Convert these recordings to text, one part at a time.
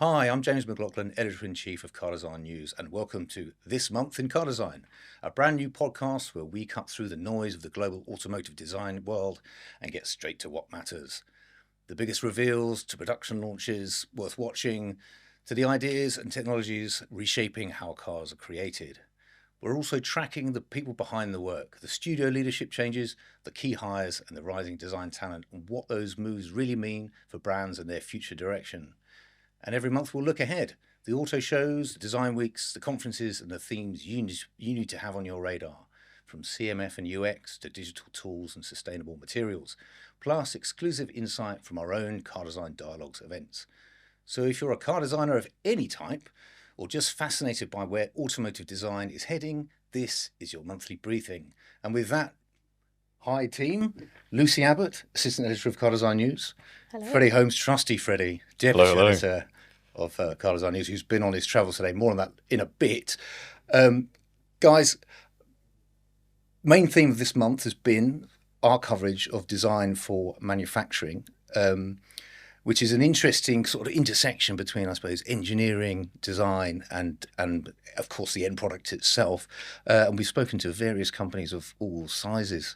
Hi, I'm James McLaughlin, Editor-in-Chief of Car Design News, and welcome to This Month in Car Design, a brand new podcast where we cut through the noise of the global automotive design world and get straight to what matters. The biggest reveals to production launches worth watching, to the ideas and technologies reshaping how cars are created. We're also tracking the people behind the work, the studio leadership changes, the key hires, and the rising design talent, and what those moves really mean for brands and their future direction. And every month we'll look ahead. The auto shows, the design weeks, the conferences, and the themes you need to have on your radar, from CMF and UX to digital tools and sustainable materials, plus exclusive insight from our own Car Design Dialogues events. So if you're a car designer of any type, or just fascinated by where automotive design is heading, this is your monthly briefing. And with that, hi team, Lucy Abbott, Assistant Editor of Car Design News. Hello. Freddie Holmes, Trusty Freddie, Deputy Hello. Editor of Car Design News, who's been on his travels today. More on that in a bit. Guys, main theme of this month has been our coverage of design for manufacturing, which is an interesting sort of intersection between, I suppose, engineering, design, and of course the end product itself. And we've spoken to various companies of all sizes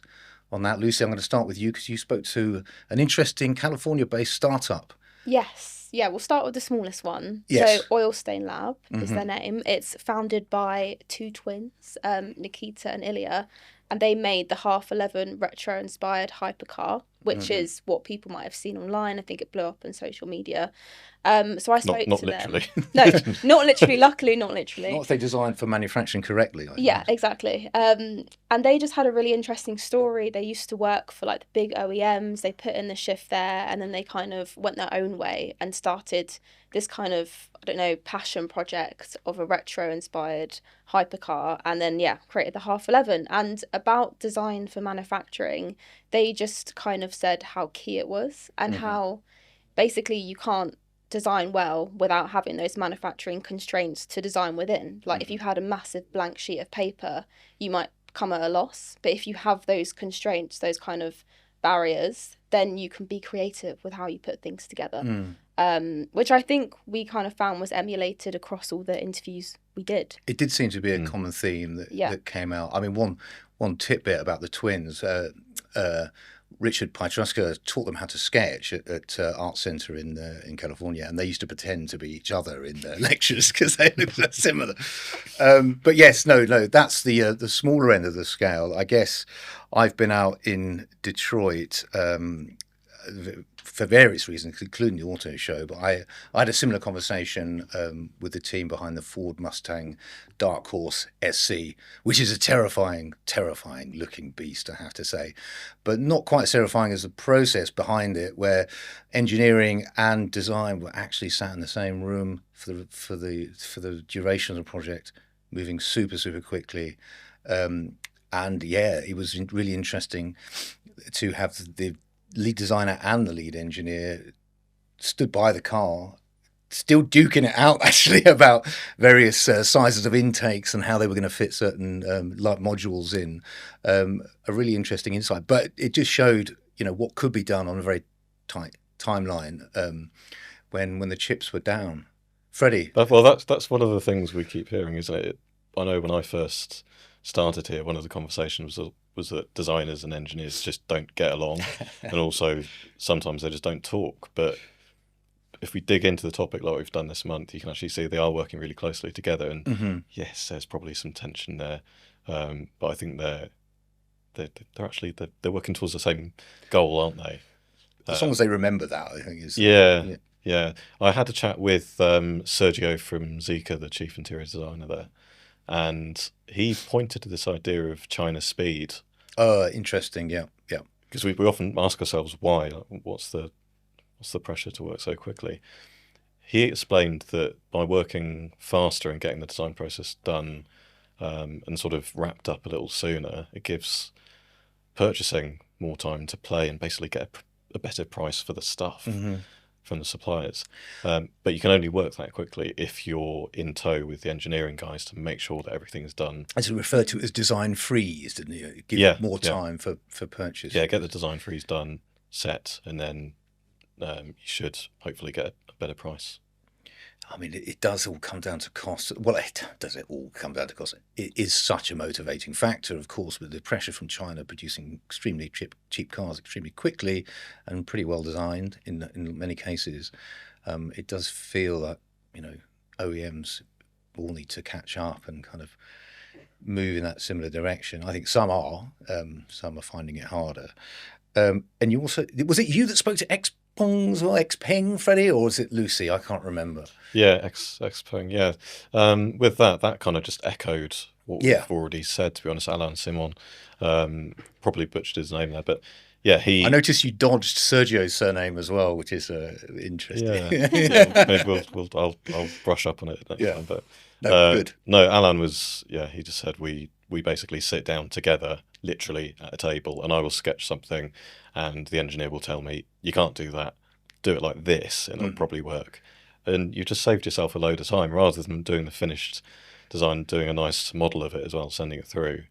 on that. Lucy, I'm going to start with you because you spoke to an interesting California-based startup. Yes. Yeah, we'll start with the smallest one. Yes. So Oil Stain Lab is their name. It's founded by two twins, Nikita and Ilya, and they made the Half 11 retro-inspired hypercar, which is what people might have seen online. I think it blew up on social media. So I spoke not to literally. them. No, not literally. Luckily, not literally. Not if they designed for manufacturing correctly. Yeah, exactly. And they just had a really interesting story. They used to work for like the big OEMs. They put in the shift there, and then they kind of went their own way and started this kind of, I don't know, passion project of a retro-inspired hypercar, and then created the Half 11. And about design for manufacturing, they just kind of said how key it was and how basically you can't design well without having those manufacturing constraints to design within. Like if you had a massive blank sheet of paper, you might come at a loss. But if you have those constraints, those kind of barriers, then you can be creative with how you put things together. Which I think we kind of found was emulated across all the interviews we did. It did seem to be a common theme that came out. I mean, one tidbit about the twins, Richard Pietruska taught them how to sketch at Art Center in California, and they used to pretend to be each other in their lectures because they looked so similar. But yes, no, that's the smaller end of the scale. I guess I've been out in Detroit for various reasons, including the auto show, but I had a similar conversation with the team behind the Ford Mustang Dark Horse SC, which is a terrifying looking beast, I have to say, but not quite as terrifying as the process behind it, where engineering and design were actually sat in the same room for the duration of the project, moving super quickly. And it was really interesting to have the lead designer and the lead engineer stood by the car, still duking it out actually about various sizes of intakes and how they were going to fit certain light modules in. A really interesting insight, but it just showed what could be done on a very tight timeline when the chips were down. Freddie? Well, that's one of the things we keep hearing, isn't it? I know when I first started here, one of the conversations was that designers and engineers just don't get along, and also sometimes they just don't talk. But if we dig into the topic like we've done this month, you can actually see they are working really closely together. And yes, there's probably some tension there, but I think they're working towards the same goal, aren't they? As long as they remember that, I think is yeah. I had a chat with Sergio from Zeekr, the chief interior designer there, and he pointed to this idea of China speed. Interesting. Yeah. Because we often ask ourselves why. What's the pressure to work so quickly? He explained that by working faster and getting the design process done and sort of wrapped up a little sooner, it gives purchasing more time to play and basically get a better price for the stuff from the suppliers. But you can only work that quickly if you're in tow with the engineering guys to make sure that everything is done. As you referred to it as design freeze, didn't you? Give more time for purchase. Yeah, get the design freeze done, set, and then you should hopefully get a better price. I mean, it does all come down to cost. Well, does it all come down to cost? It is such a motivating factor, of course, with the pressure from China producing extremely cheap cars extremely quickly and pretty well designed in many cases. It does feel that, OEMs all need to catch up and kind of move in that similar direction. I think some are finding it harder. And you also, was it you that spoke to Xpeng, Freddie, or was it Lucy? I can't remember. Yeah, Xpeng, yeah. With that kind of just echoed what we've already said, to be honest. Alain Simon, probably butchered his name there, but yeah, I noticed you dodged Sergio's surname as well, which is interesting. Yeah, maybe I'll brush up on it next time. But good. No, Alan was, he just said we basically sit down together, literally at a table, and I will sketch something, and the engineer will tell me, you can't do that, do it like this, and it'll probably work. And you've just saved yourself a load of time, rather than doing the finished design, doing a nice model of it as well, sending it through.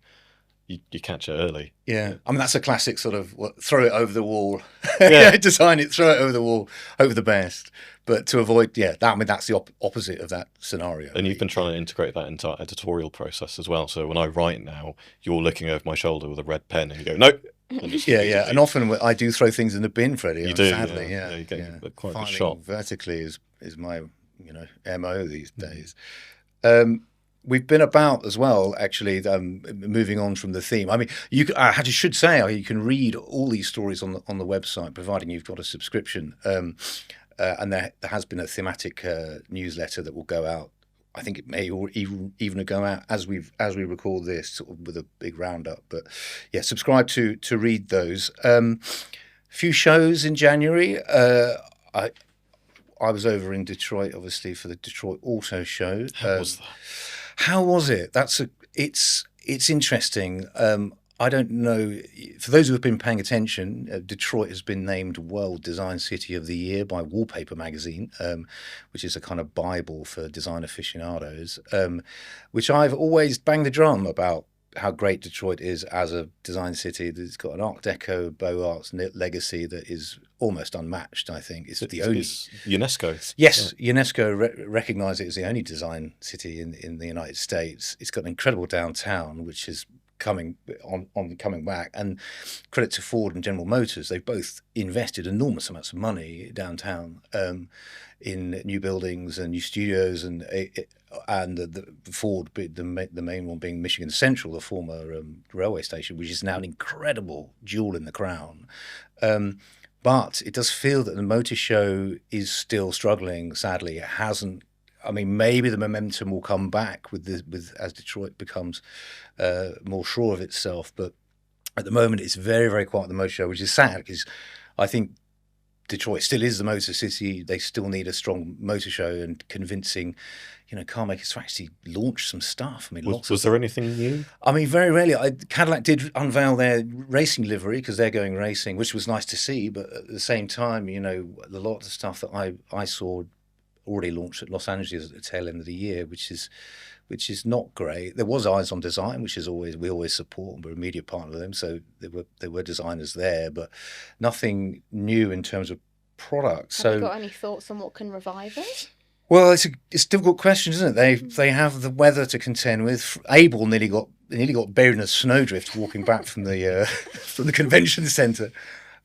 You catch it early. Yeah, I mean, that's a classic sort of throw it over the wall, design it, throw it over the wall, hope for the best. But to avoid, that's the opposite of that scenario. And you've been trying to integrate that into our editorial process as well. So when I write now, you're looking over my shoulder with a red pen and you go, nope. And often I do throw things in the bin, Freddie. You do, sadly, you get quite a Filing shot. Vertically is my MO these days. We've been about as well, actually, moving on from the theme. I mean, I should say you can read all these stories on the website, providing you've got a subscription. And there has been a thematic newsletter that will go out. I think it may even go out as we record this, sort of with a big roundup. But yeah, subscribe to read those. Few shows in January. I was over in Detroit, obviously, for the Detroit Auto Show. How was that? How was it? It's interesting. I don't know. For those who have been paying attention, Detroit has been named World Design City of the Year by Wallpaper magazine, which is a kind of bible for design aficionados, which I've always banged the drum about how great Detroit is as a design city. It's got an Art Deco, Beaux Arts legacy that is almost unmatched, I think. It's the only... UNESCO. Yes, UNESCO recognised it as the only design city in the United States. It's got an incredible downtown, which is coming back, and credit to Ford and General Motors. They've both invested enormous amounts of money downtown in new buildings and new studios, and the Ford, the main one being Michigan Central, the former railway station, which is now an incredible jewel in the crown. But it does feel that the motor show is still struggling. Sadly, it hasn't. I mean, maybe the momentum will come back as Detroit becomes more sure of itself. But at the moment, it's very, very quiet at the motor show, which is sad because I think Detroit still is the motor city. They still need a strong motor show and convincing, car makers to actually launch some stuff. I mean, was there anything new? I mean, very rarely. Cadillac did unveil their racing livery because they're going racing, which was nice to see. But at the same time, a lot of the stuff that I saw already launched at Los Angeles at the tail end of the year, which is not great. There was Eyes on Design, which is we always support, and we're a media partner of them, so there were designers there, but nothing new in terms of products. Have you got any thoughts on what can revive it? Well, it's a difficult question, isn't it? They have the weather to contend with. Abel nearly got buried in a snowdrift walking back from the from the convention centre.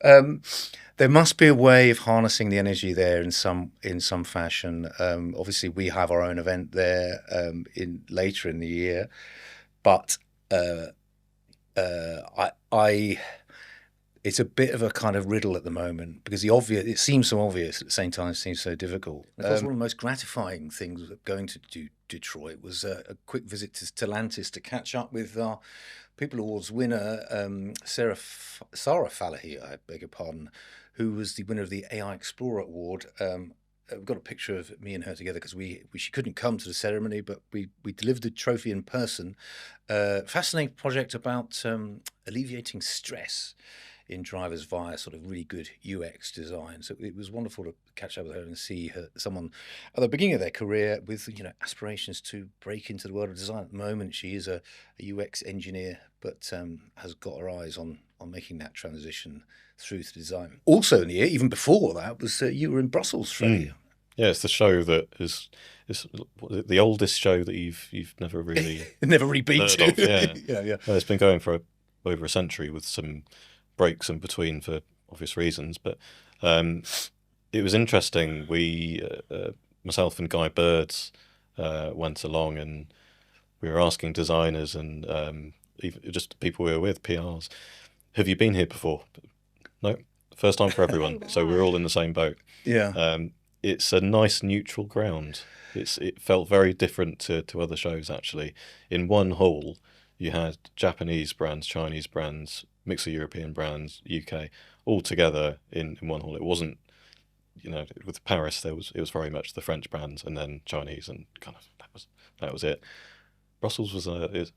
There must be a way of harnessing the energy there in some fashion. Obviously, we have our own event there later in the year, but it's a bit of a kind of riddle at the moment because it seems so obvious at the same time it seems so difficult. One of the most gratifying things of going to Detroit was a quick visit to Stellantis to catch up with our People Awards winner, Sarah Falahy, I beg your pardon, who was the winner of the AI Explorer Award. We've got a picture of me and her together because she couldn't come to the ceremony, but we delivered the trophy in person. Fascinating project about alleviating stress in drivers via sort of really good UX design. So it was wonderful to catch up with her and see someone at the beginning of their career with aspirations to break into the world of design. At the moment, she is a UX engineer, but has got her eyes on making that transition through to design. Also in the year, even before that, was you were in Brussels, Freddie. Yeah, it's the show that is the oldest show that you've never really Never really been heard to. of. Yeah, yeah. It's been going for over a century with some breaks in between for obvious reasons. But it was interesting. We, myself and Guy Birds, went along and we were asking designers and even just people we were with, PRs, have you been here before? No, first time for everyone. Oh, So we're all in the same boat. Yeah. It's a nice neutral ground. It felt very different to other shows, actually. In one hall, you had Japanese brands, Chinese brands, mix of European brands, UK, all together in one hall. It wasn't, with Paris, it was very much the French brands and then Chinese, and kind of that was it. Brussels was a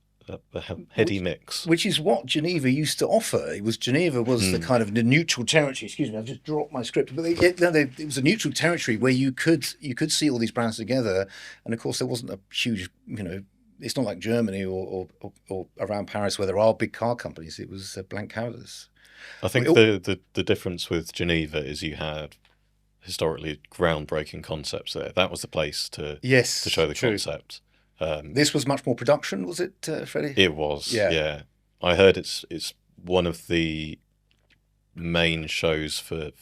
heady mix. Which is what Geneva used to offer. Geneva was the kind of the neutral territory. Excuse me, I've just dropped my script. But it was a neutral territory where you could see all these brands together, and of course there wasn't a huge, it's not like Germany or around Paris where there are big car companies. It was blank canvas. I think the difference with Geneva is you had historically groundbreaking concepts there. That was the place to show the concept. This was much more production, was it, Freddie? It was, yeah. I heard it's one of the main shows for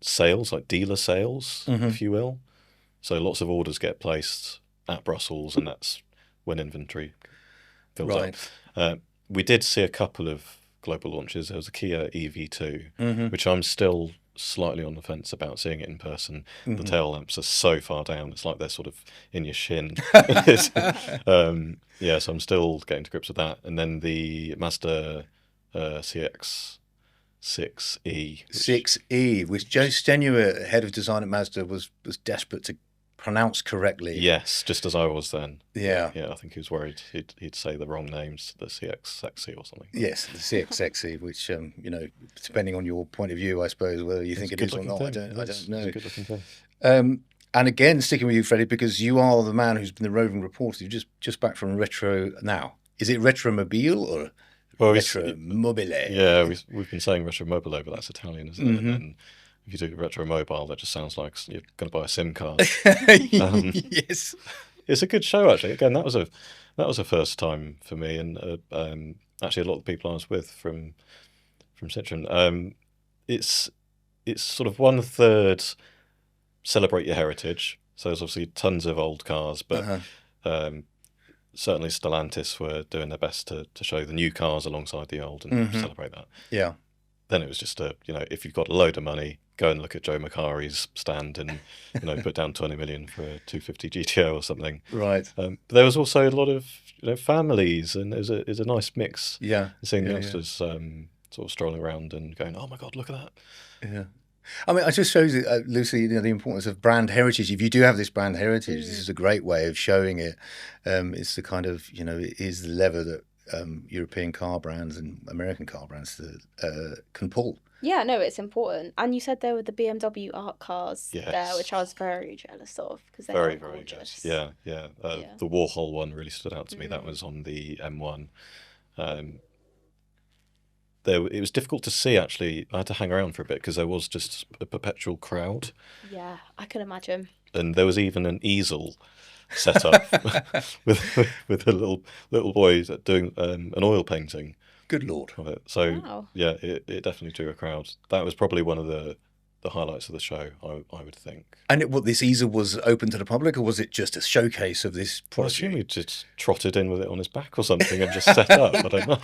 sales, like dealer sales, if you will. So lots of orders get placed at Brussels, and that's when inventory fills up. We did see a couple of global launches. There was a Kia EV2, which I'm still slightly on the fence about seeing it in person. The tail lamps are so far down, it's like they're sort of in your shin. So I'm still getting to grips with that. And then the Mazda CX 6E, which Joe Stenua, head of design at Mazda, was desperate to pronounce correctly. Yes, just as I was then. Yeah, I think he was worried he'd say the wrong names, the CX Sexy or something. Yes, the CX Sexy, which depending on your point of view, I suppose whether you think it is or not, I don't know. It's a good looking thing. And again, sticking with you, Freddie, because you are the man who's been the roving reporter. You're just back from Retro now. Is it Retromobile or Retromobile? Yeah, we've been saying Retromobile, but that's Italian, isn't it? And if you do Retromobile, that just sounds like you're going to buy a SIM card. Yes, it's a good show actually. Again, that was a first time for me, and actually a lot of the people I was with from Citroen. It's sort of 1/3 celebrate your heritage. So there's obviously tons of old cars, but certainly Stellantis were doing their best to show the new cars alongside the old and celebrate that. Yeah. Then it was just if you've got a load of money, go and look at Joe Macari's stand and put down 20 million for a 250 GTO or something. Right. But there was also a lot of families, and it was a nice mix. Yeah. Seeing the youngsters sort of strolling around and going, "Oh my God, look at that!" Yeah. I mean, it just shows, Lucy, the importance of brand heritage. If you do have this brand heritage, this is a great way of showing it. It's the kind of, it is the lever that European car brands and American car brands can pull. Yeah, no, it's important. And you said there were the BMW art cars there, which I was very jealous of because they very, are very gorgeous. jealous. Yeah. The Warhol one really stood out to me. That was on the M1. It was difficult to see, actually. I had to hang around for a bit because there was just a perpetual crowd. Yeah, I can imagine. And there was even an easel set up with a little boy doing an oil painting. Good Lord. Of it. So, wow. Yeah, it definitely drew a crowd. That was probably one of the highlights of the show, I would think. And this easel was open to the public, or was it just a showcase of this product? I assume he just trotted in with it on his back or something and just set up. I don't know.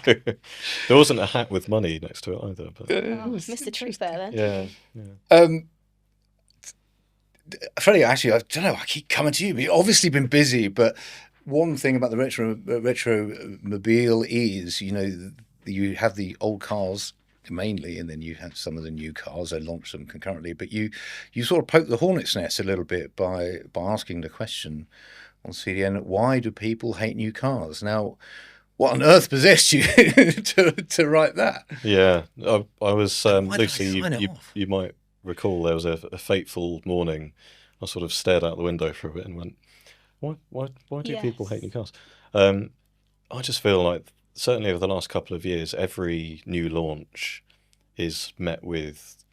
There wasn't a hat with money next to it either. But Missed the trick there then. Yeah. Freddie, actually, I don't know. I keep coming to you. You've obviously been busy, but one thing about the Retromobile is, you have the old cars mainly, and then you have some of the new cars. They launched them concurrently, but you sort of poke the hornet's nest a little bit by asking the question on CDN: why do people hate new cars? Now, what on earth possessed you to write that? Yeah, I was Lucy. You might recall there was a fateful morning. I sort of stared out the window for a bit and went, "Why do people hate new cars?" I just feel like, certainly over the last couple of years, every new launch is met with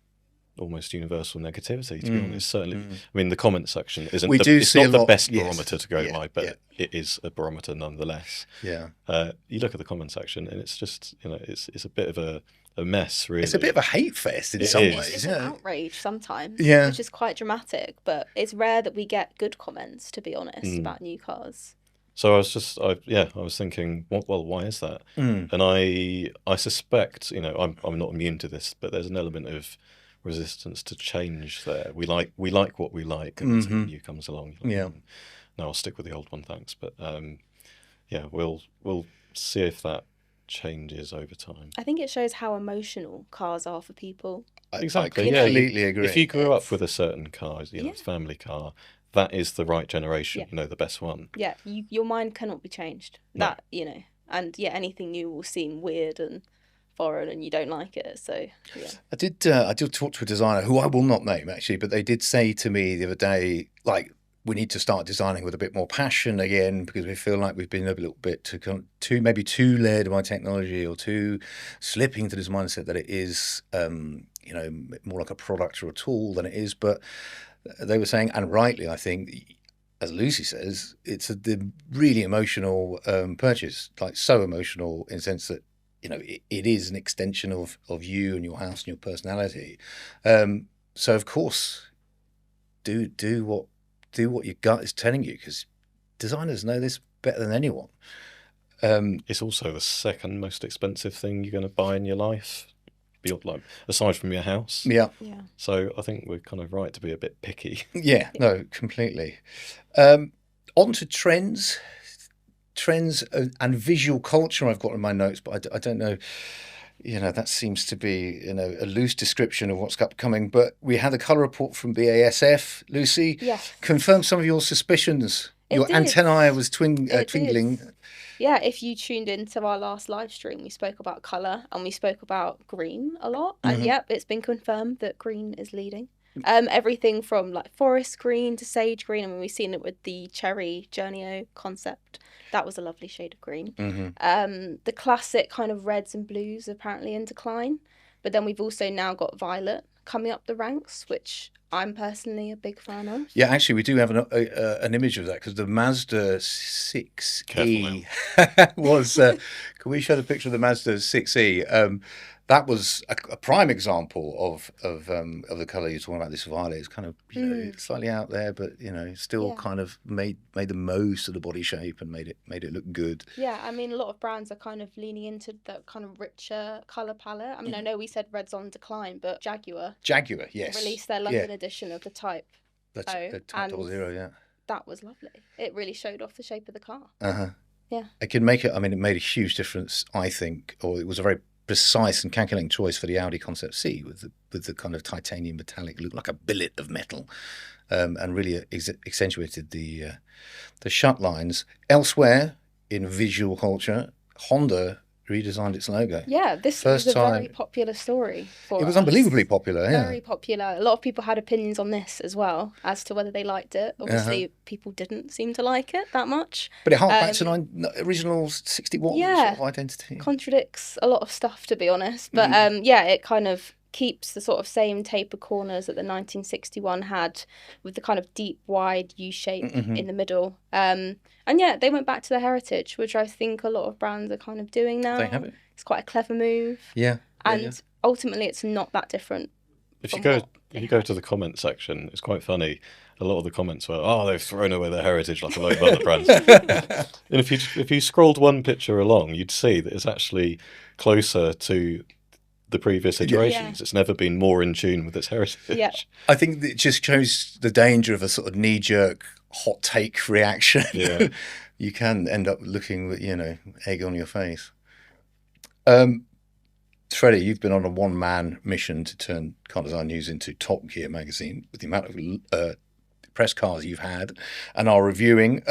almost universal negativity, to be honest. Certainly, I mean, the comment section isn't. It's not the best yes. barometer to go by, but it is a barometer nonetheless. Yeah. You look at the comment section, and it's just, it's a bit of a mess, really. It's a bit of a hate fest in some ways. It's an outrage sometimes, yeah, which is quite dramatic. But it's rare that we get good comments, to be honest, about new cars. So I was thinking, well, why is that? And I suspect, I'm not immune to this, but there's an element of resistance to change there. We like what we like, and something new comes along. No, I'll stick with the old one, thanks. But we'll see if that changes over time. I think it shows how emotional cars are for people. Exactly. I completely agree. If you grew up with a certain car, it's a family car, that is the right generation, the best one. Yeah, your mind cannot be changed. No. That, and anything new will seem weird and foreign and you don't like it. So, yeah. I did talk to a designer who I will not name, actually, but they did say to me the other day, like, we need to start designing with a bit more passion again, because we feel like we've been a little bit too led by technology, or too slipping to this mindset that it is, more like a product or a tool than it is. But they were saying, and rightly, I think, as Lucy says, it's the really emotional purchase, like so emotional in the sense that, it is an extension of you and your house and your personality. So of course, do what your gut is telling you, because designers know this better than anyone. It's also the second most expensive thing you're going to buy in your life, aside from your house. Yeah. So I think we're kind of right to be a bit picky. Yeah, no, completely. On to trends and visual culture I've got in my notes, but I don't know, that seems to be, a loose description of what's upcoming. But we had a colour report from BASF, Lucy. Yes. Confirm some of your suspicions. Your antennae was twinkling. Yeah, if you tuned into our last live stream, we spoke about colour and we spoke about green a lot. And it's been confirmed that green is leading. Everything from like forest green to sage green. I mean, we've seen it with the Cherry Journeo concept. That was a lovely shade of green. The classic kind of reds and blues apparently in decline. But then we've also now got violet coming up the ranks, which I'm personally a big fan of. Yeah, actually, we do have an image of that, because the Mazda 6E was... can we show the picture of the Mazda 6E? That was a prime example of the colour you're talking about. This violet is kind of slightly out there, but still kind of made the most of the body shape and made it look good. Yeah, I mean, a lot of brands are kind of leaning into that kind of richer colour palette. I mean, I know we said red's on decline, but Jaguar, yes, released their London edition of the Type. The Type 00, yeah. That was lovely. It really showed off the shape of the car. Yeah. It can make it. I mean, it made a huge difference, I think, or it was a very precise and calculating choice for the Audi Concept C with the kind of titanium metallic look, like a billet of metal, and really accentuated the shut lines. Elsewhere in visual culture, Honda redesigned its logo. Yeah, this was a very popular story for us. It was unbelievably popular, yeah. Very popular. A lot of people had opinions on this as well, as to whether they liked it. Obviously, people didn't seem to like it that much. But it harked back to original 61 sort of identity. Contradicts a lot of stuff, to be honest. But it kind of keeps the sort of same taper corners that the 1961 had, with the kind of deep, wide U shape in the middle. And they went back to their heritage, which I think a lot of brands are kind of doing now. They have it. It's quite a clever move. Yeah. And ultimately, it's not that different. If you go to the comment section, it's quite funny. A lot of the comments were, they've thrown away their heritage like a load of other brands. And if you scrolled one picture along, you'd see that it's actually closer to the previous iterations. It's never been more in tune with its heritage. Yeah. I think it just shows the danger of a sort of knee-jerk hot take reaction. Yeah. You can end up looking with, egg on your face. Freddie, you've been on a one-man mission to turn Car Design News into Top Gear magazine with the amount of press cars you've had and are reviewing.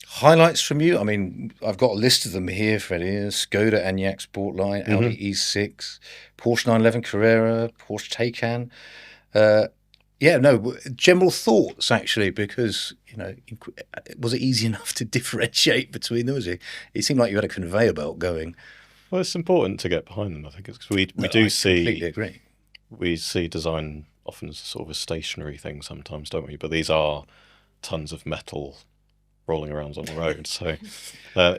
Highlights from you? I mean, I've got a list of them here, Freddie. Skoda Enyaq Sportline, Audi E6, Porsche 911 Carrera, Porsche Taycan. General thoughts, actually, because, was it easy enough to differentiate between them? It seemed like you had a conveyor belt going. Well, it's important to get behind them, I think, because we do see... completely agree. we see design often as sort of a stationary thing sometimes, don't we? But these are tons of metal rolling around on the road. So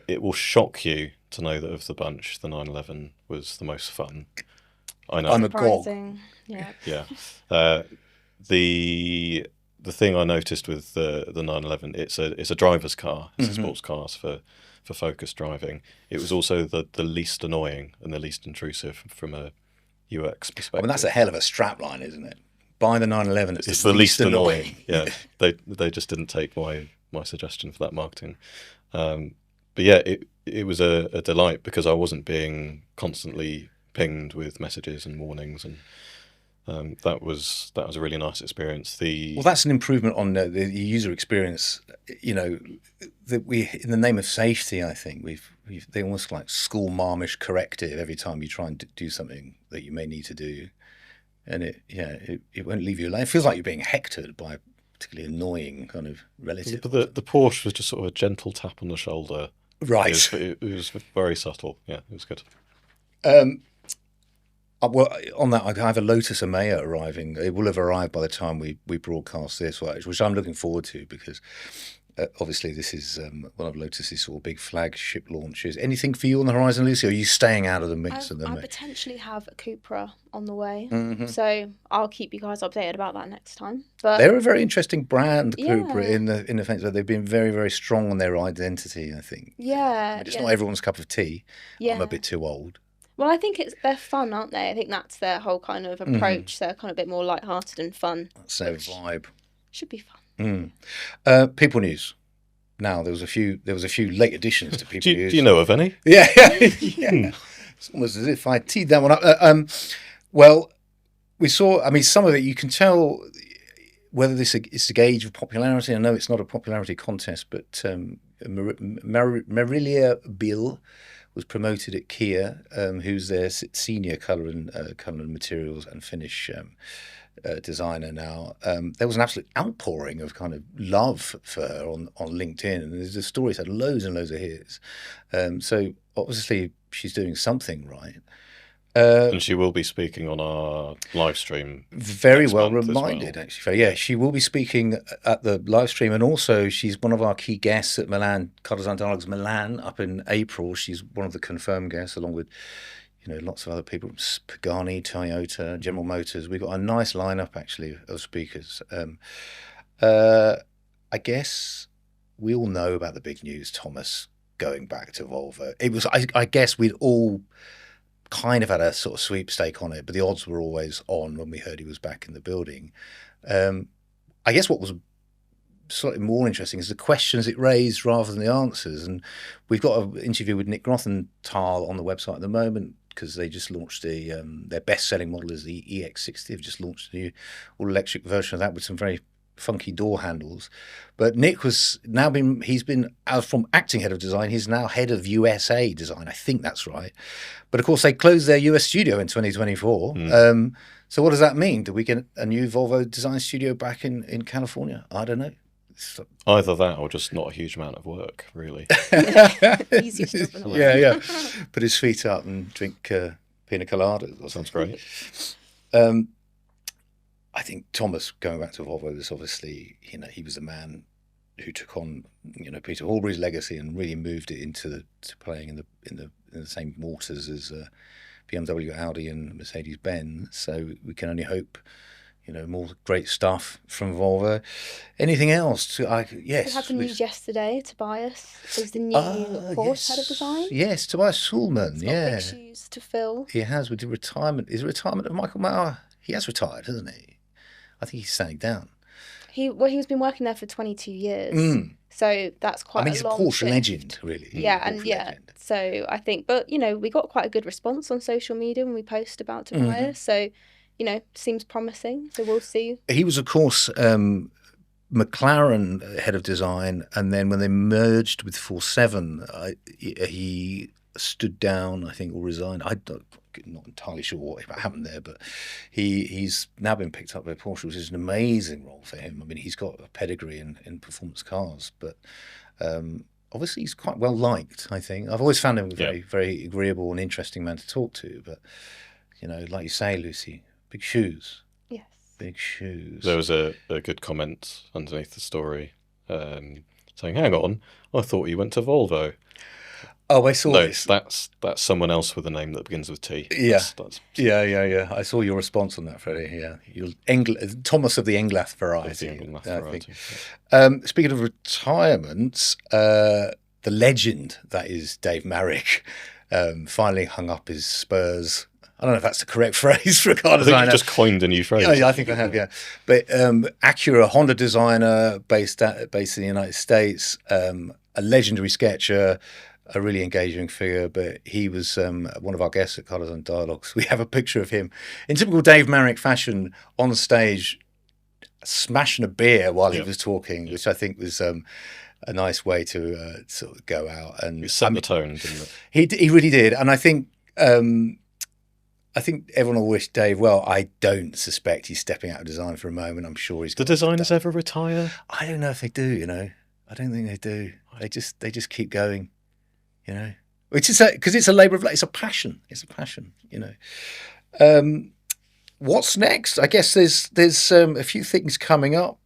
it will shock you to know that of the bunch, the 911 was the most fun. I know. I'm a gog. Surprising. Yeah. Yeah. The thing I noticed with the 911, it's a driver's car. It's a sports car for focused driving. It was also the least annoying and the least intrusive from a UX perspective. I mean, that's a hell of a strapline, isn't it? Buy the 911. It's the least annoying. Yeah, they just didn't take my suggestion for that marketing. But yeah, it was a delight because I wasn't being constantly pinged with messages and warnings, and that was a really nice experience. Well, that's an improvement on the user experience. You know, that we, in the name of safety, I think they almost like school marmish corrective every time you try and do something that you may need to do, and it won't leave you alone. It feels like you're being hectored by a particularly annoying kind of relative. But the Porsche was just sort of a gentle tap on the shoulder. Right. It was very subtle. Yeah, it was good. Well, on that, I have a Lotus Emea arriving. It will have arrived by the time we broadcast this, which I'm looking forward to because obviously this is one of Lotus's sort of big flagship launches. Anything for you on the horizon, Lucy? Or are you staying out of the mix at the I moment? potentially have a Cupra on the way, Mm-hmm. so I'll keep you guys updated about that next time. But They're a very interesting brand, Yeah. Cupra, in the sense that they've been very, very strong on their identity, I think. yeah, It's yeah, not everyone's cup of tea. yeah. I'm a bit too old. Well, I think they're fun, aren't they? I think that's their whole kind of Mm-hmm. approach. They're kind of a bit more light-hearted and fun. That's their Which- vibe. Should be fun. People news. Now there was a few late additions to people Do news. you know of any? Yeah. It's almost as if I teed that one up. Well, we saw. I mean, some of it you can tell whether this is a gauge of popularity. I know it's not a popularity contest, but Marilia Bill was promoted at Kia, who's their senior colour and materials and finish designer now. There was an absolute outpouring of kind of love for her on LinkedIn, and the stories had loads and loads of hits. So obviously she's doing something right. And she will be speaking on our live stream. Very next well month as reminded, well. actually. Yeah, she will be speaking at the live stream, and also she's one of our key guests at Milan, Car Design Dialogues Milan, up in April. She's one of the confirmed guests, along with lots of other people from Pagani, Toyota, General Motors. We've got a nice lineup actually of speakers. I guess we all know about the big news, Thomas, going back to Volvo. It was, I guess, we'd all kind of had a sort of sweepstake on it, but the odds were always on when we heard he was back in the building. I guess what was slightly more interesting is the questions it raised rather than the answers. And we've got an interview with Nick Gronenthal on the website at the moment because they just launched their best-selling model is the EX60. They've just launched a new all-electric version of that with some very funky door handles. But Nick he's been from acting head of design, he's now head of USA design. I think that's right. But of course they closed their US studio in 2024. So what does that mean? Do we get a new Volvo design studio back in California? I don't know. Either that or just not a huge amount of work, really. Easier stuff in the world. Yeah. Put his feet up and drink pina coladas. That sounds great. I think Thomas, going back to Volvo, is obviously, he was the man who took on, Peter Horbury's legacy and really moved it into playing in the same waters as BMW, Audi, and Mercedes-Benz. So we can only hope, more great stuff from Volvo. Anything else? Yes. We had some news yesterday. Tobias is the new Porsche head of design. Yes, Tobias Schulman. He's got big shoes to fill. He has with the retirement. Is it retirement of Michael Mauer? He has retired, hasn't he? I think he's standing down. He's been working there for 22 years. So that's quite he's a long a Porsche shift. legend, really. Yeah, Legend. So I think, but we got quite a good response on social media when we post about Tobias. So, seems promising. So we'll see. He was, of course, McLaren head of design, and then when they merged with 47, he stood down, I think, or resigned. I'm not entirely sure what happened there, but he's now been picked up by Porsche, which is an amazing role for him. I mean, he's got a pedigree in performance cars, but obviously he's quite well liked, I think. I've always found him a very, very agreeable and interesting man to talk to, but, like you say, Lucy, Big shoes. Yes. Big shoes. There was a good comment underneath the story saying, "Hang on, I thought you went to Volvo." Oh, I saw No, this. that's someone else with a name that begins with T. Yeah. That's Yeah. I saw your response on that, Freddie. Yeah, Thomas of the Englath variety. I think. Speaking of retirements, the legend that is Dave Marrick finally hung up his Spurs. I don't know if that's the correct phrase for a car I think designer. you've just coined a new phrase. Yeah, I think I have. Yeah, but Acura Honda designer based in the United States, a legendary sketcher. A really engaging figure, but he was one of our guests at Car Design Dialogues. We have a picture of him in typical Dave Marrick fashion on stage, smashing a beer while he was talking, which I think was a nice way to sort of go out. And it set the tone, didn't it? He really did, and I think everyone will wish Dave well. I don't suspect he's stepping out of design for a moment. I'm sure he's. Do designers ever retire? I don't know if they do. You know, I don't think they do. They just keep going. You know, which is because it's a labour of love. It's a passion. It's a passion. You know, what's next? I guess there's a few things coming up.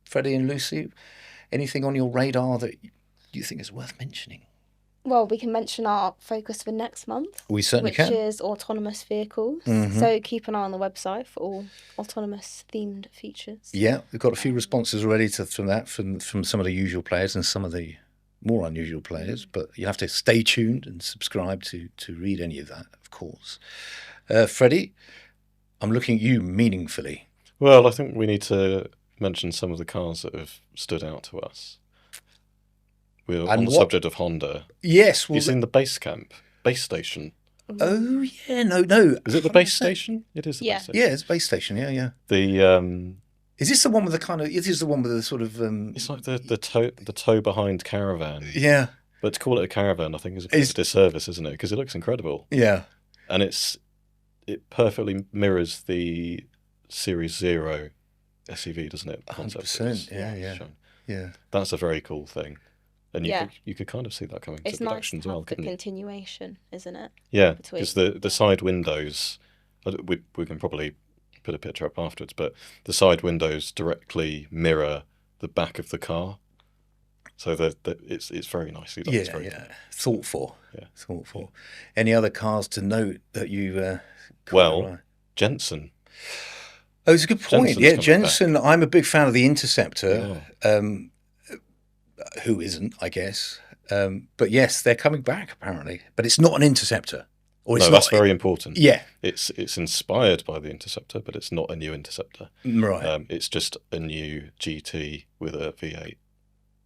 Freddie and Lucy, anything on your radar that you think is worth mentioning? Well, we can mention our focus for next month. We certainly can. Which is autonomous vehicles. So keep an eye on the website for all autonomous themed features. Yeah, we've got a few responses already from some of the usual players and some of the more unusual players, but you have to stay tuned and subscribe to read any of that, of course. Freddie, I'm looking at you meaningfully. Well, I think we need to mention some of the cars that have stood out to us. We're on the subject of Honda. Yes. Well, you've seen the base station. Oh, yeah, no. Is it the base station? It is the base station. Yeah, it's base station, yeah. Is this the one with the kind of? It is the one with the sort of. It's like the tow behind caravan. Yeah. But to call it a caravan, I think is a bit of a disservice, isn't it? Because it looks incredible. Yeah. And it perfectly mirrors the Series 0 SUV, doesn't it? 100%. Yeah. That's a very cool thing. And you could kind of see that coming to production as well, couldn't you? It's nice to have the continuation, isn't it? Yeah, because the side windows, we can probably put a picture up afterwards, but the side windows directly mirror the back of the car, so that it's very nicely done. It's very thoughtful. Yeah, thoughtful. Any other cars to note that you? Jensen. Oh, it's a good point. Jensen. I'm a big fan of the Interceptor. Yeah. Who isn't? I guess. But yes, they're coming back apparently. But it's not an Interceptor. That's very important. Yeah. It's inspired by the Interceptor, but it's not a new Interceptor. Right. It's just a new GT with a V8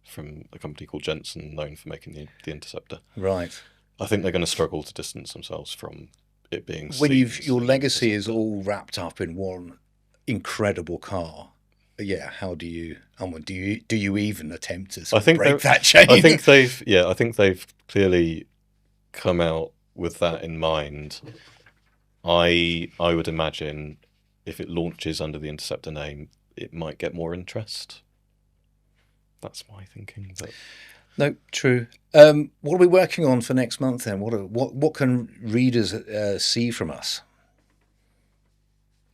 from a company called Jensen, known for making the Interceptor. Right. I think they're going to struggle to distance themselves from it being when your legacy is all wrapped up in one incredible car. Yeah, how do you even attempt to break that chain? I think they've clearly come out with that in mind. I would imagine if it launches under the Interceptor name, it might get more interest. That's my thinking. But no, true. What are we working on for next month then? What can readers see from us?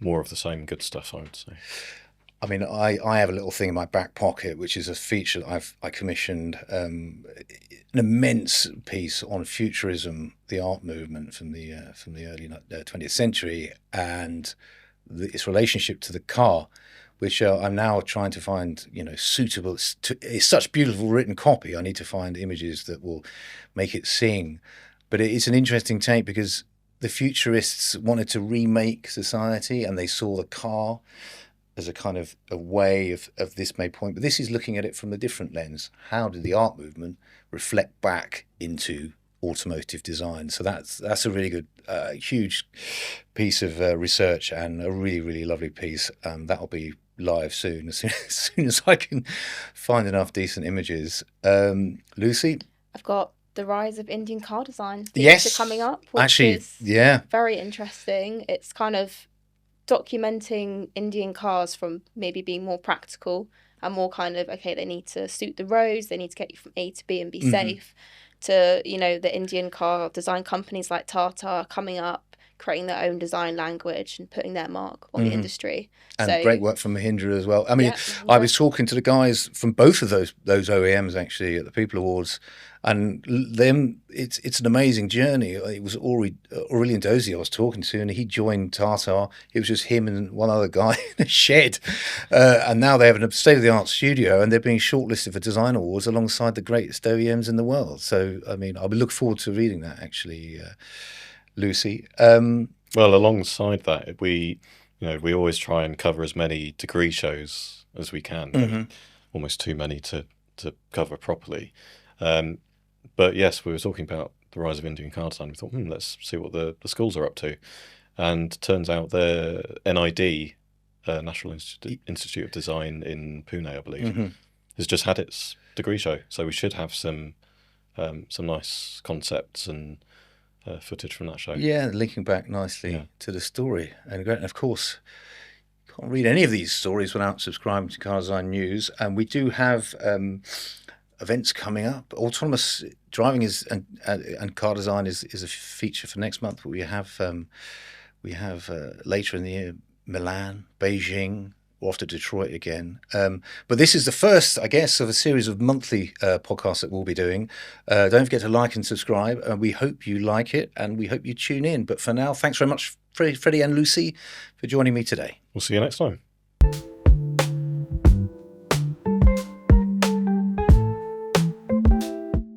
More of the same good stuff, I would say. I mean, I have a little thing in my back pocket, which is a feature that I commissioned, an immense piece on futurism, the art movement from the early 20th century, and its relationship to the car, which I'm now trying to find, suitable. It's such beautiful written copy. I need to find images that will make it sing. But it's an interesting take because the futurists wanted to remake society, and they saw the car as a kind of a way of this made point. But this is looking at it from a different lens. How did the art movement reflect back into automotive design? So that's a really good, huge piece of research, and a really, really lovely piece. That'll be live soon, as soon as I can find enough decent images. Lucy? I've got the rise of Indian car design. Yes. Coming up, which is very interesting. It's kind of documenting Indian cars from maybe being more practical and more kind of, okay, they need to suit the roads, they need to get you from A to B and be safe, to, the Indian car design companies like Tata coming up, creating their own design language and putting their mark on the industry. And so, great work from Mahindra as well. I mean, Yeah, I was talking to the guys from both of those OEMs actually at the People Awards, and it's an amazing journey. It was Aurelian Dozy I was talking to, and he joined Tata. It was just him and one other guy in a shed, and now they have a state-of-the-art studio, and they're being shortlisted for design awards alongside the greatest OEMs in the world. So, I mean, I would look forward to reading that actually, Lucy. Well, alongside that, we always try and cover as many degree shows as we can. Almost too many to cover properly. But yes, we were talking about the rise of Indian car design. We thought, let's see what the schools are up to. And turns out the NID, National Institute of Design in Pune, I believe, has just had its degree show. So we should have some nice concepts and footage from that show. Yeah, linking back nicely to the story. And of course, you can't read any of these stories without subscribing to Car Design News. And we do have events coming up. Autonomous driving and car design is a feature for next month. But we have later in the year Milan, Beijing. We're off to Detroit again. But this is the first, I guess, of a series of monthly podcasts that we'll be doing. Don't forget to like and subscribe. We hope you like it, and we hope you tune in. But for now, thanks very much, Freddie and Lucy, for joining me today. We'll see you next time.